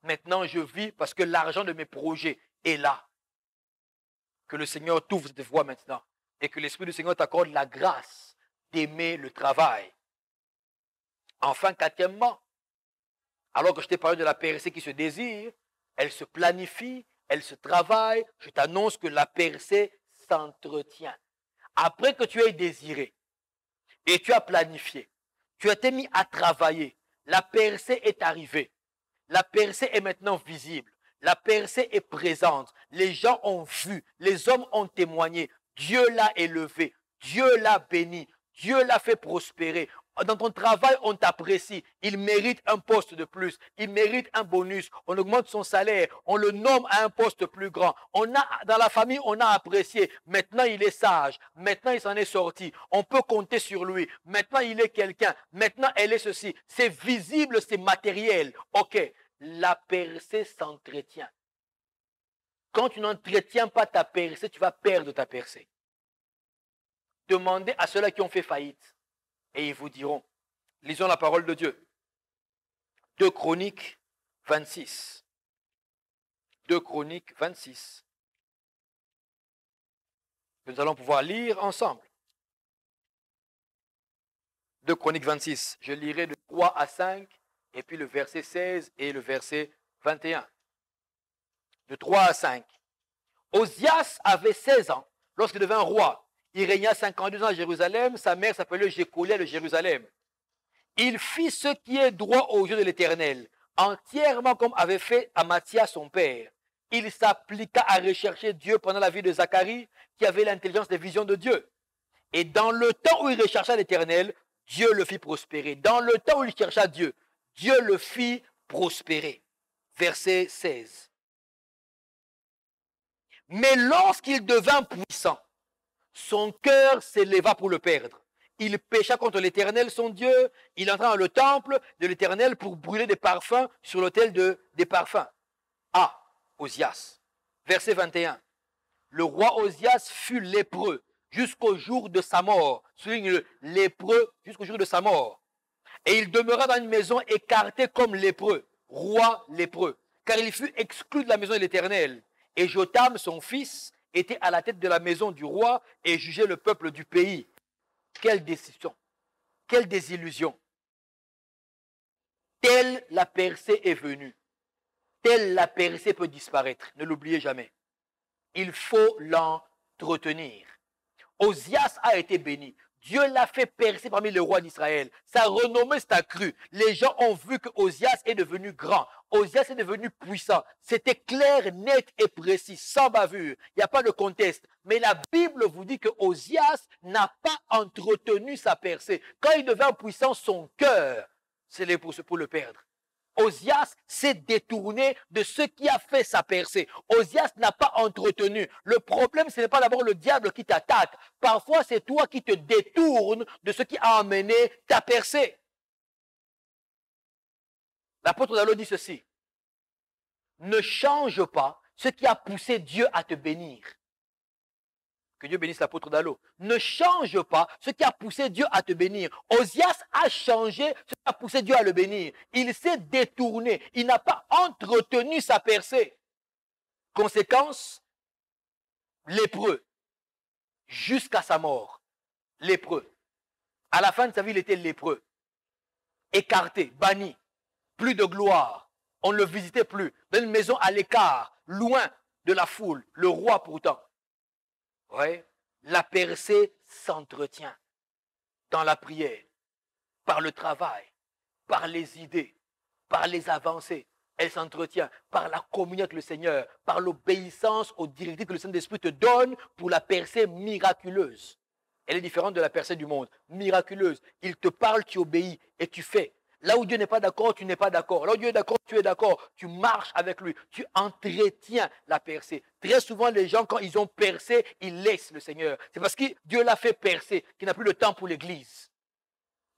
Maintenant, je vis parce que l'argent de mes projets est là. Que le Seigneur t'ouvre cette voie maintenant. Et que l'Esprit du Seigneur t'accorde la grâce d'aimer le travail. Enfin, quatrièmement, alors que je t'ai parlé de la percée qui se désire, elle se planifie, elle se travaille. Je t'annonce que la percée s'entretient. Après que tu aies désiré et tu as planifié, tu as été mis à travailler, la percée est arrivée. La percée est maintenant visible. La percée est présente. Les gens ont vu, les hommes ont témoigné. Dieu l'a élevé, Dieu l'a béni, Dieu l'a fait prospérer. Dans ton travail, on t'apprécie. Il mérite un poste de plus. Il mérite un bonus. On augmente son salaire. On le nomme à un poste plus grand. Dans la famille, on a apprécié. Maintenant, il est sage. Maintenant, il s'en est sorti. On peut compter sur lui. Maintenant, il est quelqu'un. Maintenant, elle est ceci. C'est visible, c'est matériel. Ok. La percée s'entretient. Quand tu n'entretiens pas ta percée, tu vas perdre ta percée. Demandez à ceux-là qui ont fait faillite. Et ils vous diront, lisons la parole de Dieu. 2 Chroniques 26. 2 Chroniques 26. Nous allons pouvoir lire ensemble. 2 Chroniques 26. Je lirai de 3 à 5, et puis le verset 16 et le verset 21. De 3 à 5. Osias avait 16 ans lorsqu'il devint roi. Il régna 52 ans à Jérusalem. Sa mère s'appelait Jécolia de Jérusalem. Il fit ce qui est droit aux yeux de l'Éternel, entièrement comme avait fait Amathia son père. Il s'appliqua à rechercher Dieu pendant la vie de Zacharie, qui avait l'intelligence des visions de Dieu. Et dans le temps où il rechercha l'Éternel, Dieu le fit prospérer. Dans le temps où il chercha Dieu, Dieu le fit prospérer. Verset 16. Mais lorsqu'il devint puissant, son cœur s'éleva pour le perdre. Il pécha contre l'Éternel, son Dieu. Il entra dans le temple de l'Éternel pour brûler des parfums sur l'autel des parfums. Ah, Osias. Verset 21. Le roi Osias fut lépreux jusqu'au jour de sa mort. Souligne-le, lépreux jusqu'au jour de sa mort. Et il demeura dans une maison écartée comme lépreux, roi lépreux, car il fut exclu de la maison de l'Éternel. Et Jotham, son fils, était à la tête de la maison du roi et jugeait le peuple du pays. Quelle décision, quelle désillusion. Telle la percée est venue, telle la percée peut disparaître. Ne l'oubliez jamais. Il faut l'entretenir. Osias a été béni. Dieu l'a fait percer parmi les rois d'Israël. Sa renommée s'est accrue. Les gens ont vu que Osias est devenu grand. Osias est devenu puissant. C'était clair, net et précis, sans bavure. Il n'y a pas de conteste. Mais la Bible vous dit que Osias n'a pas entretenu sa percée. Quand il devint puissant, son cœur, c'est pour le perdre. Osias s'est détourné de ce qui a fait sa percée. Osias n'a pas entretenu. Le problème, ce n'est pas d'abord le diable qui t'attaque. Parfois, c'est toi qui te détournes de ce qui a amené ta percée. L'apôtre Dallo dit ceci. Ne change pas ce qui a poussé Dieu à te bénir. Que Dieu bénisse l'apôtre Dallo. Ne change pas ce qui a poussé Dieu à te bénir. Osias a changé ce qui a poussé Dieu à le bénir. Il s'est détourné. Il n'a pas entretenu sa percée. Conséquence, lépreux. Jusqu'à sa mort. Lépreux. À la fin de sa vie, il était lépreux. Écarté, banni. Plus de gloire. On ne le visitait plus. Dans une maison à l'écart, loin de la foule. Le roi pourtant. Ouais, la percée s'entretient dans la prière, par le travail, par les idées, par les avancées. Elle s'entretient par la communion avec le Seigneur, par l'obéissance aux directives que le Saint-Esprit te donne pour la percée miraculeuse. Elle est différente de la percée du monde. Miraculeuse. Il te parle, tu obéis et tu fais. Là où Dieu n'est pas d'accord, tu n'es pas d'accord. Là où Dieu est d'accord, tu es d'accord. Tu marches avec lui. Tu entretiens la percée. Très souvent, les gens, quand ils ont percé, ils laissent le Seigneur. C'est parce que Dieu l'a fait percer qu'il n'a plus le temps pour l'église.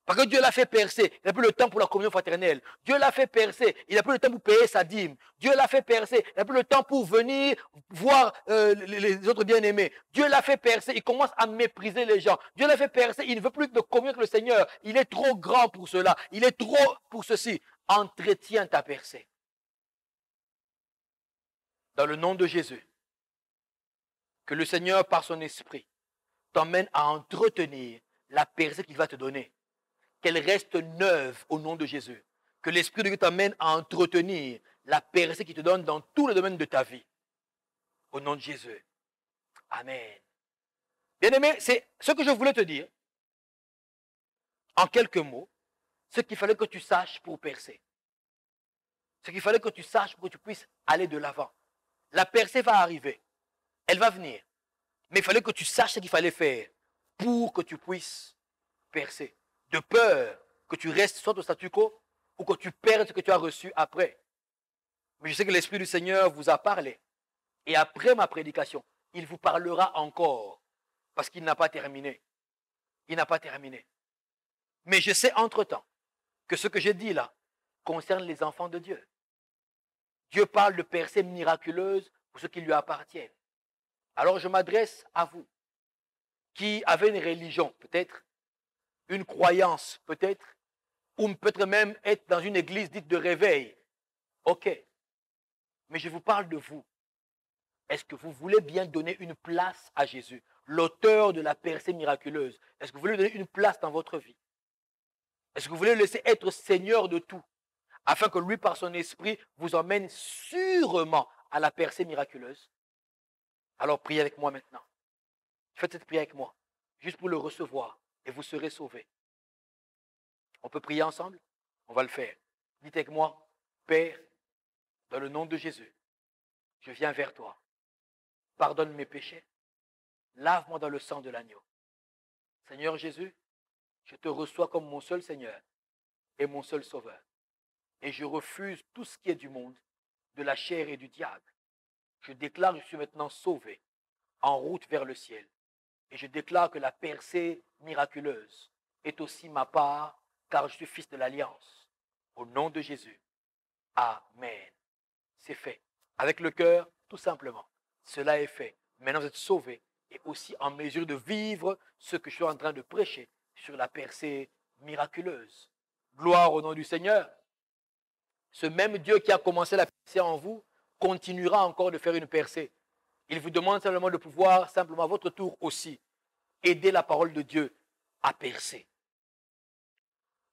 Parce que Dieu l'a fait percer, il n'a plus le temps pour la communion fraternelle. Dieu l'a fait percer, il n'a plus le temps pour payer sa dîme. Dieu l'a fait percer, il n'a plus le temps pour venir voir les autres bien-aimés. Dieu l'a fait percer, il commence à mépriser les gens. Dieu l'a fait percer, il ne veut plus de communion avec le Seigneur. Il est trop grand pour cela, il est trop pour ceci. Entretiens ta percée. Dans le nom de Jésus, que le Seigneur, par son esprit, t'emmène à entretenir la percée qu'il va te donner. Qu'elle reste neuve au nom de Jésus. Que l'Esprit de Dieu t'amène à entretenir la percée qu'il te donne dans tous les domaines de ta vie. Au nom de Jésus. Amen. Bien-aimé, c'est ce que je voulais te dire. En quelques mots, ce qu'il fallait que tu saches pour percer. Ce qu'il fallait que tu saches pour que tu puisses aller de l'avant. La percée va arriver. Elle va venir. Mais il fallait que tu saches ce qu'il fallait faire pour que tu puisses percer. De peur que tu restes soit au statu quo ou que tu perdes ce que tu as reçu après. Mais je sais que l'Esprit du Seigneur vous a parlé. Et après ma prédication, il vous parlera encore. Parce qu'il n'a pas terminé. Il n'a pas terminé. Mais je sais entre-temps que ce que j'ai dit là concerne les enfants de Dieu. Dieu parle de percées miraculeuses pour ceux qui lui appartiennent. Alors je m'adresse à vous qui avez une religion, peut-être, une croyance peut-être, ou peut-être même être dans une église dite de réveil. Ok, mais je vous parle de vous. Est-ce que vous voulez bien donner une place à Jésus, l'auteur de la percée miraculeuse? Est-ce que vous voulez donner une place dans votre vie? Est-ce que vous voulez le laisser être Seigneur de tout, afin que lui, par son esprit, vous emmène sûrement à la percée miraculeuse? Alors priez avec moi maintenant. Faites cette prière avec moi, juste pour le recevoir. Et vous serez sauvés. On peut prier ensemble? On va le faire. Dites avec moi, Père, dans le nom de Jésus, je viens vers toi. Pardonne mes péchés. Lave-moi dans le sang de l'agneau. Seigneur Jésus, Je te reçois comme mon seul Seigneur et mon seul Sauveur. Et je refuse tout ce qui est du monde, de la chair et du diable. Je déclare que je suis maintenant sauvé, en route vers le ciel. Et je déclare que la percée miraculeuse est aussi ma part, car je suis fils de l'Alliance. Au nom de Jésus. Amen. C'est fait. Avec le cœur, tout simplement. Cela est fait. Maintenant, vous êtes sauvés et aussi en mesure de vivre ce que je suis en train de prêcher sur la percée miraculeuse. Gloire au nom du Seigneur. Ce même Dieu qui a commencé la percée en vous continuera encore de faire une percée. Il vous demande simplement de pouvoir, simplement à votre tour aussi, aider la parole de Dieu à percer.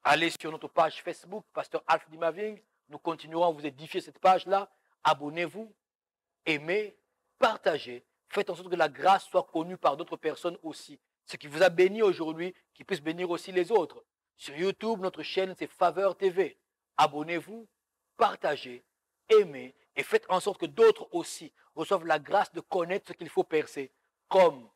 Allez sur notre page Facebook, Pasteur Alf Dimaving. Nous continuerons à vous édifier cette page-là. Abonnez-vous, aimez, partagez. Faites en sorte que la grâce soit connue par d'autres personnes aussi. Ce qui vous a béni aujourd'hui, qui puisse bénir aussi les autres. Sur YouTube, notre chaîne, c'est Faveur TV. Abonnez-vous, partagez, aimez et faites en sorte que d'autres aussi reçoivent la grâce de connaître ce qu'il faut percer, comme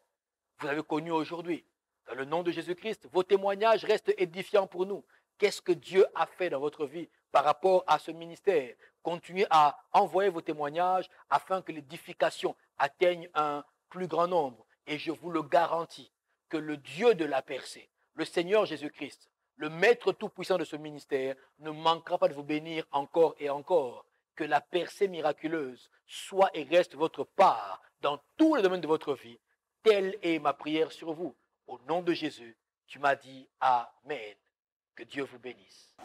vous avez connu aujourd'hui. Dans le nom de Jésus-Christ, vos témoignages restent édifiants pour nous. Qu'est-ce que Dieu a fait dans votre vie par rapport à ce ministère? Continuez à envoyer vos témoignages afin que l'édification atteigne un plus grand nombre. Et je vous le garantis que le Dieu de la percée, le Seigneur Jésus-Christ, le Maître tout-puissant de ce ministère, ne manquera pas de vous bénir encore et encore. Que la percée miraculeuse soit et reste votre part dans tous les domaines de votre vie. Telle est ma prière sur vous. Au nom de Jésus, tu m'as dit Amen. Que Dieu vous bénisse.